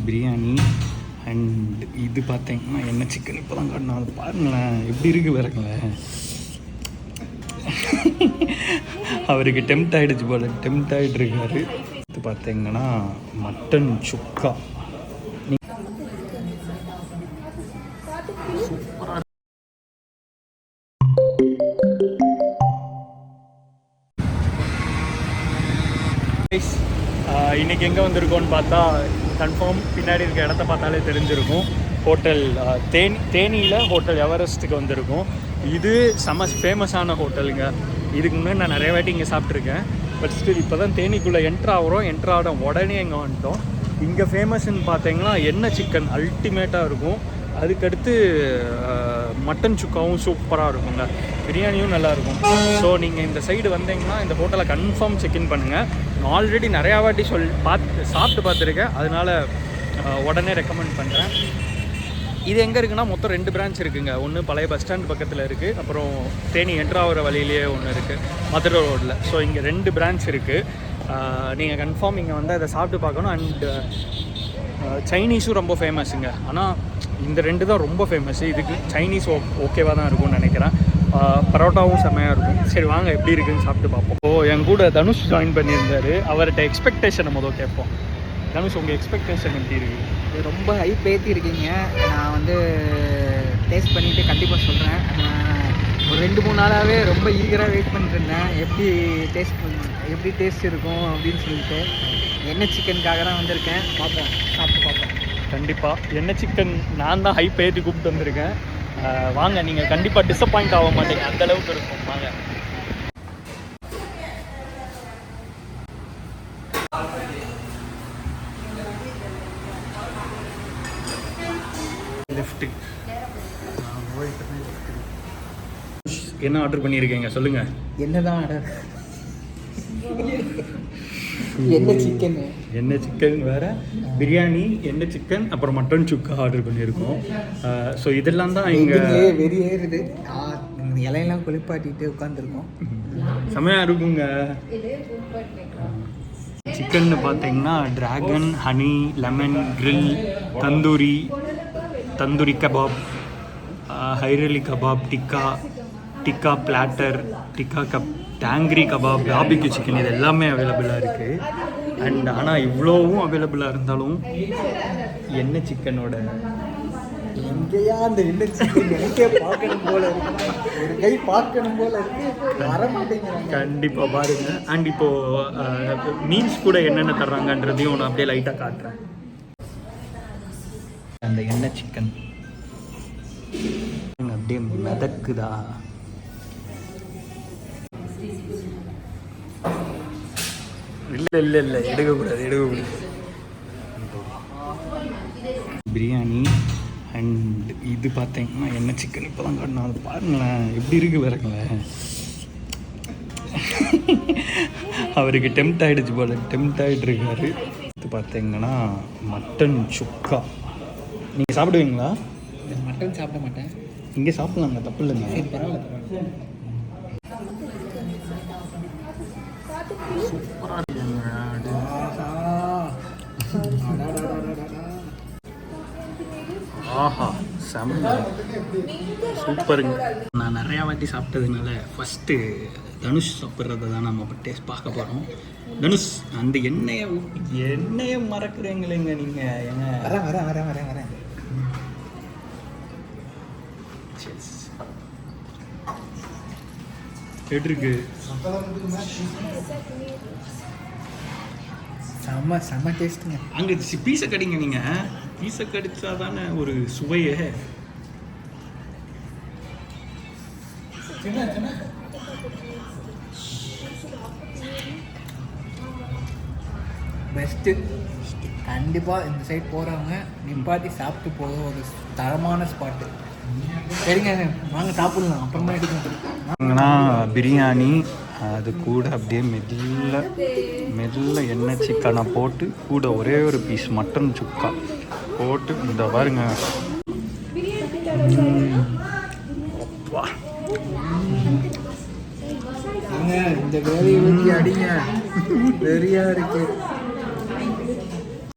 Biryani and இது பார்த்தீங்கன்னா என்ன சிக்கன் இப்போ தான் காட்டணும். அது பாருங்களேன் எப்படி இருக்குது பாருங்களேன். அவருக்கு டெம்ட் ஆகிடுச்சு போல, டெம்ட் ஆகிட்டு இருக்காரு. இது பார்த்தீங்கன்னா மட்டன் சுக்கா. இன்றைக்கி எங்கே வந்திருக்கோன்னு பார்த்தா கன்ஃபார்ம் பின்னாடி இருக்க இடத்த பார்த்தாலே தெரிஞ்சிருக்கும். ஹோட்டல் தேனியில் ஹோட்டல் எவரெஸ்ட்டுக்கு வந்திருக்கோம். இது ஃபேமஸான ஹோட்டலுங்க. இதுக்கு முன்னாடி நான் நிறைய வாட்டி இங்கே சாப்பிட்ருக்கேன். பட் ஸ்டில் இப்போ தான் தேனிக்குள்ளே என்ட்ரு உடனே இங்கே வந்துட்டோம். இங்கே ஃபேமஸ்ன்னு பார்த்தீங்கன்னா எண்ணெய் சிக்கன் அல்டிமேட்டாக இருக்கும். அதுக்கடுத்து மட்டன் சுக்காவும் சூப்பராக இருக்குங்க. பிரியாணியும் நல்லாயிருக்கும். ஸோ நீங்கள் இந்த சைடு வந்தீங்கன்னா இந்த ஹோட்டலை கன்ஃபார்ம் செக்இன் பண்ணுங்கள். நான் ஆல்ரெடி நிறையா வாட்டி சாப்பிட்டு பார்த்துருக்கேன். அதனால் உடனே ரெக்கமெண்ட் பண்ணுறேன். இது எங்கே இருக்குன்னா மொத்தம் 2 பிரான்ச் இருக்குங்க. ஒன்று பழைய பஸ் ஸ்டாண்ட் பக்கத்தில் இருக்குது, அப்புறம் தேனி என்ட்ராகிற வழியிலேயே ஒன்று இருக்குது மதுரை ரோட்டில். ஸோ இங்கே 2 பிரான்ச் இருக்குது. நீங்கள் கன்ஃபார்ம் இங்கே வந்து அதை சாப்பிட்டு பார்க்கணும். அண்ட் சைனீஸும் ரொம்ப ஃபேமஸுங்க. ஆனால் இந்த 2 தான் ரொம்ப ஃபேமஸ்ஸு. இதுக்கு சைனீஸ் ஓகேவாக தான் இருக்கும்னு நினைக்கிறேன். பரோட்டாவும் செம்மையாக இருக்கும். சரி வாங்க எப்படி இருக்குதுன்னு சாப்பிட்டு பார்ப்போம். என் கூட தனுஷ் ஜாயின் பண்ணியிருந்தார். அவர்கிட்ட எக்ஸ்பெக்டேஷனை முதல் கேட்போம். தனுஷ், உங்கள் எக்ஸ்பெக்டேஷன் எப்படி இருக்குது? ரொம்ப ஹைப் ஏற்றிருக்கீங்க. நான் வந்து டேஸ்ட் பண்ணிவிட்டு கண்டிப்பாக சொல்கிறேன். ஒரு 2-3 நாளாகவே ரொம்ப ஈகராக வெயிட் பண்ணிட்டு இருந்தேன். எப்படி டேஸ்ட் இருக்கும் அப்படின்னு சொல்லிட்டு எண்ணெய் சிக்கனுக்காக தான் வந்திருக்கேன். சாப்பிட்டு பார்ப்போம். கண்டிப்பாக எண்ணெய் சிக்கன் நான் தான் ஹைப் ஏற்றி கூப்பிட்டு வந்திருக்கேன். வாங்க, நீங்கள் கண்டிப்பாக டிசப்பாயிண்ட் ஆக மாட்டீங்க, அந்தளவுக்கு இருக்கும். வாங்க. லெஃப்ட்டு என்ன ஆர்டர் பண்ணியிருக்கீங்க சொல்லுங்கள். என்னதான் ஆர்டர்? எண்ணெய் சிக்கன் வேறு, பிரியாணி, எண்ணெய் சிக்கன், அப்புறம் மட்டன் சுக்கா ஆர்டர் பண்ணியிருக்கோம். ஸோ இதெல்லாம் தான் இங்கே வெறியேறுது. இலையெல்லாம் குளிப்பாட்டிட்டு உட்காந்துருக்கோம். செம்மையாக இருக்குங்க. சிக்கன்னு பார்த்தீங்கன்னா dragon, honey, lemon, grill, tandoori kebab, hariyali kebab, tikka platter, tikka கப், டேங்கிரி கபாப், பாபிக்யூ சிக்கன், இது எல்லாமே அவைலபிளாக இருக்குது. அண்ட் ஆனால் இவ்வளோவும் அவைலபிளாக இருந்தாலும் எண்ணெய் சிக்கனோட எங்கேயா அந்த எண்ணெய் சிக்கன் எனக்கே பார்க்கணும் போல இருக்கு. ஒரு கை பார்க்கணும் போல இருக்கு, வர மாட்டேங்கிறாங்க. கண்டிப்பாக பாருங்கள். அண்ட் இப்போது மீல்ஸ் கூட என்னென்ன தர்றாங்கன்றதையும் நான் அப்படியே லைட்டாக காட்டுறேன். அந்த எண்ணெய் சிக்கன் அப்படியே மிதக்குதா. இல்லை எடுக்கக்கூடாது. பிரியாணி அண்ட் இது பார்த்தீங்கன்னா எண்ணெய் சிக்கன் இப்போ தான் காட்டணும். அது பாருங்களேன் எப்படி இருக்குது பாருங்களேன். அவருக்கு டெம்ட் ஆகிடுச்சு போல, டெம்ட் ஆகிட்டு இருக்காரு. இது பார்த்தீங்கன்னா மட்டன் சுக்கா. நீங்கள் சாப்பிடுவீங்களா? மட்டன் சாப்பிட மாட்டேன். இங்கே சாப்பிட்லாங்க, தப்பு இல்லைங்க. சரி பரவாயில்ல. ஆஹா, செம்ம சூப்பருங்க. நான் நிறையா வாட்டி சாப்பிட்டதுனால ஃபஸ்ட்டு தனுஷ் சாப்பிட்றத தான் நம்ம டேஸ்ட் பார்க்க போகிறோம். தனுஷ், அந்த எண்ணெயை மறக்குறீங்களேங்க நீங்கள். ஏங்க வரேன். கேட்டிருக்கு. செம்ம டேஸ்ட்டுங்க. அங்கே பீஸை கடிங்க. நீங்கள் பீஸை கடிச்சா தானே ஒரு சுவையே. பெஸ்ட்டு. கண்டிப்பாக இந்த சைட் போகிறவங்க நிப்பாட்டி சாப்பிட்டு போக ஒரு தரமான ஸ்பாட்டு. சரிங்க, வாங்க சாப்பிடலாம். அப்புறமா எடுக்கணும். பிரியாணி, அது கூட அப்படியே மெல்ல எண்ணெய் சிக்கனை போட்டு கூட ஒரே ஒரு பீஸ் மட்டன் சுக்கா போட்டு இந்த பாருங்க. இந்த வேலையை ஊற்றி அடிங்க. வெறியா இருக்கு.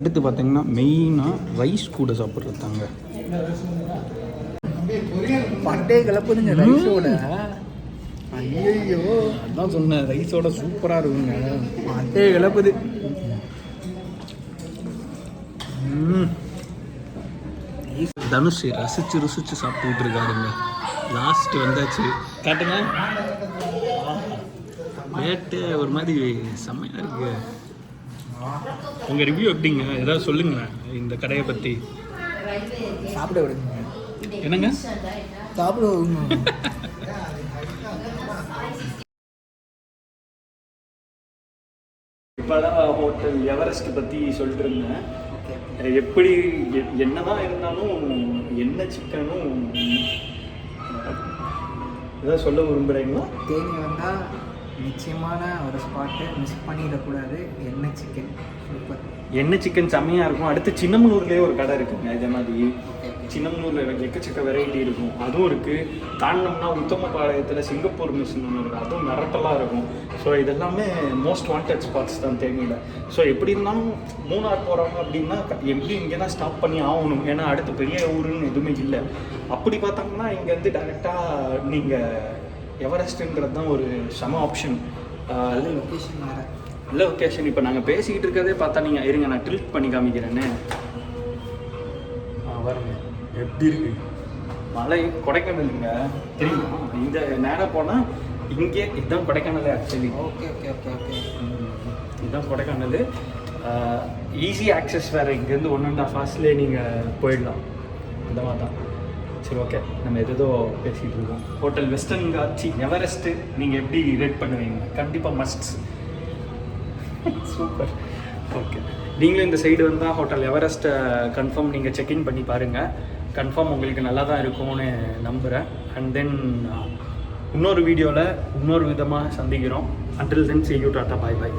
அடுத்து பார்த்தீங்கன்னா மெயினாக ரைஸ் கூட சாப்பிட்றதாங்க. பட்டே கிளப்புதுங்க ரைஸோட. ஐயோ அதான் சொன்னேன், ரைஸோட சூப்பராக இருக்குங்க. பட்டே கிளப்புது. தனுஷ் ரசிச்சு சாப்பிட்டுட்டு இருக்காருங்க. லாஸ்ட் வந்தாச்சு, காட்டுங்க. ரேட்டு ஒரு மாதிரி செம்மையாக இருக்கு. உங்கள் ரிவ்யூ எப்படிங்க, ஏதாவது சொல்லுங்களேன் இந்த கடையை பற்றி. சாப்பிட விடுங்க. என்னங்க சாப்பிட விடுங்க. இப்போதான் ஹோட்டல் எவரெஸ்ட் பற்றி சொல்லிட்டு இருந்தேன். எப்படி என்னதான் இருந்தாலும் என்ன சிக்கனும் ஏதாவது சொல்ல விரும்புகிறீங்களா? தேனி வந்தால் நிச்சயமான ஒரு ஸ்பாட்டு மிஸ் பண்ணிடக்கூடாது. எண்ணெய் சிக்கன் சூப்பர். எண்ணெய் சிக்கன் செம்மையாக இருக்கும். அடுத்து சின்னமனூர்லேயே ஒரு கடை இருக்குங்க இதே மாதிரி. சின்னமனூரில் எனக்கு எக்கச்சக்க வெரைட்டி இருக்கும், அதுவும் இருக்குது. தாண்டினோம்னா உத்தமபாளையத்தில் சிங்கப்பூர் மிஸ்ன்னு ஒன்று இருக்குது, அதுவும் மிரட்டலாக இருக்கும். ஸோ இதெல்லாமே மோஸ்ட் வாண்டட் ஸ்பாட்ஸ் தான் தேனியில். ஸோ எப்படி இருந்தாலும் மூணார் போகிறவங்க அப்படின்னா எப்படி இங்கே தான் ஸ்டாப் பண்ணி ஆகணும், ஏன்னா அடுத்து பெரிய ஊருன்னு எதுவுமே இல்லை. அப்படி பார்த்தாங்கன்னா இங்கேருந்து டேரெக்டாக நீங்கள் எவரெஸ்ட்டுங்கிறது தான் ஒரு செம ஆப்ஷன். அது லொக்கேஷன் வேறு இல்லை, லொக்கேஷன் இப்போ நாங்கள் பேசிக்கிட்டு இருக்கிறதே பார்த்தா நீங்கள் இருங்க நான் டில்ட் பண்ணி காமிக்கிறேன்னு. பாருங்க எப்படி இருக்கு மலை. கொடைக்கானலுங்க தெரியுமா? இந்த நேரம் போனால் இங்கே இதுதான் Kodaikanal actually. Okay okay okay okay இதுதான் கொடைக்கானல். ஈஸி ஆக்சஸ் வேறு, இங்கேருந்து 1.5 ஹவர்ஸ்லேயே நீங்கள் போயிடலாம். அந்த மாதிரி தான். சரி, ஓகே, நம்ம எதோ பேசிகிட்டு இருக்கோம். ஹோட்டல் வெஸ்டர்ன் காட்சி எவரெஸ்ட்டு நீங்கள் எப்படி ரேட் பண்ணுவீங்க? கண்டிப்பாக மஸ்ட். சூப்பர். ஓகே, நீங்களும் இந்த சைடு வந்தால் ஹோட்டல் எவரெஸ்ட்டை கன்ஃபார்ம் நீங்கள் செக்இன் பண்ணி பாருங்கள். கன்ஃபார்ம் உங்களுக்கு நல்லா தான் இருக்கும்னு நம்புகிறேன். அண்ட் தென் இன்னொரு வீடியோவில் இன்னொரு விதமாக சந்திக்கிறோம். Until then see you, tata, bye bye.